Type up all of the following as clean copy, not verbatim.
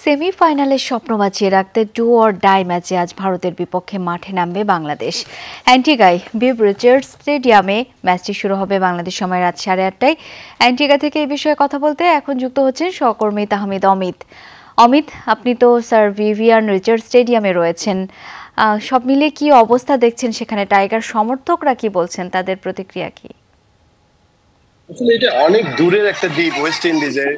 সেমিফাইনালের স্বপ্ন বাঁচিয়ে রাখতে ডু অর ডাই ম্যাচে আজ ভারতের বিপক্ষে মাঠে নামবে বাংলাদেশ। অ্যান্টিগায় বিব রিচার্ডস স্টেডিয়ামে ম্যাচটি শুরু হবে বাংলাদেশ সময় রাত 8:30টায়। অ্যান্টিগা থেকে এই বিষয়ে কথা বলতে এখন যুক্ত হচ্ছেন সহকর্মী তাহমিদ অমিত। অমিত, আপনি তো স্যার ভিভিয়ান রিচার্ডস স্টেডিয়ামে রয়েছেন, সব মিলিয়ে কি অবস্থা দেখছেন সেখানে? টাইগার সমর্থকরা কি বলছেন, তাদের প্রতিক্রিয়া কি? আসলে এটা অনেক দূরের একটা দ্বীপ ওয়েস্ট ইন্ডিজের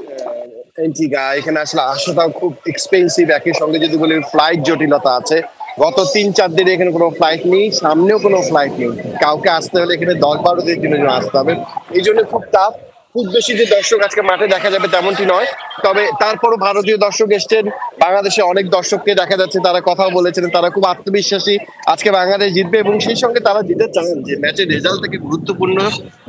অ্যান্টিগা। এখানে আসলে আসাটাও খুব এক্সপেন্সিভ। একই সঙ্গে যদি বলি ফ্লাইট জটিলতা আছে। গত ৩-৪ দিনে এখানে কোনো ফ্লাইট নেই, সামনেও কোনো ফ্লাইট নেই। কাউকে আসতে হলে এখানে ১০-১২ দিনের জন্য আসতে হবে। এই জন্য খুব টাফ। খুব বেশি যে দর্শক আজকে মাঠে দেখা যাবে তেমনটি নয়। তবে তারপরও ভারতীয় দর্শক এসছেন, বাংলাদেশে অনেক দর্শককে দেখা যাচ্ছে, তারা কথাও বলেছেন, তারা খুব আত্মবিশ্বাসী আজকে বাংলাদেশ জিতবে এবং সেই সঙ্গে তারা জিতে চান যে ম্যাচের রেজাল্ট থেকে গুরুত্বপূর্ণ,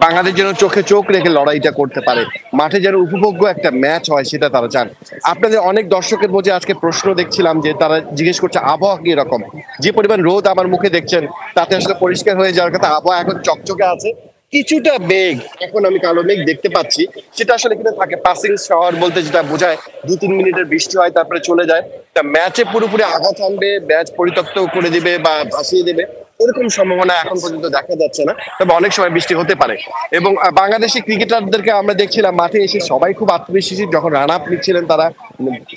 বাংলাদেশ যেন চোখে চোখ রেখে লড়াইটা করতে পারে, মাঠে যেন উপভোগ্য একটা ম্যাচ হয় সেটা তারা চান। আপনাদের অনেক দর্শকের মধ্যে আজকে প্রশ্ন দেখছিলাম যে তারা জিজ্ঞেস করছে আবহাওয়া কি রকম। যে পরিমাণ রোদ আমার মুখে দেখছেন তাতে আসলে পরিষ্কার হয়ে যাওয়ার কথা, আবহাওয়া এখন চকচকে আছে। কিছুটা মেঘ, এখন আমি কালো মেঘ দেখতে পাচ্ছি, সেটা আসলে এখানে থাকে। পাসিং শহর বলতে যেটা বোঝায় ২-৩ মিনিটের বৃষ্টি হয় তারপরে চলে যায়। তা ম্যাচে পুরোপুরি আঘাত আনবে, ম্যাচ পরিত্যক্ত করে দিবে বা ভাসিয়ে দেবে এরকম সম্ভাবনা এখন পর্যন্ত দেখা যাচ্ছে না। তবে অনেক সময় বৃষ্টি হতে পারে। এবং বাংলাদেশি ক্রিকেটারদেরকে আমরা দেখছিলাম মাঠে এসে সবাই খুব আত্মবিশ্বাসী, যখন রান আপ নিচ্ছিলেন তারা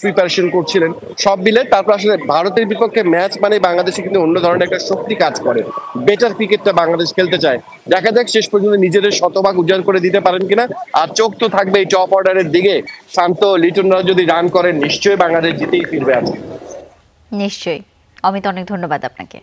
প্রিপারেশন করছিলেন সব মিলে। তারপর আসলে ভারতের বিপক্ষে ম্যাচ মানে বাংলাদেশে কিন্তু অন্য ধরনের একটা শক্তি কাজ করে। বেটার ক্রিকেটটা বাংলাদেশ খেলতে চায়। দেখা যাক শেষ পর্যন্ত নিজেদের শতভাগ উজাড় করে দিতে পারেন কিনা। আর চোখ তো থাকবে এই টপ অর্ডারের দিকে। শান্ত লিটনরা যদি রান করেন নিশ্চয়ই বাংলাদেশ জিতেই ফিরবে আজকে। নিশ্চয়ই। অমিত, অনেক ধন্যবাদ আপনাকে।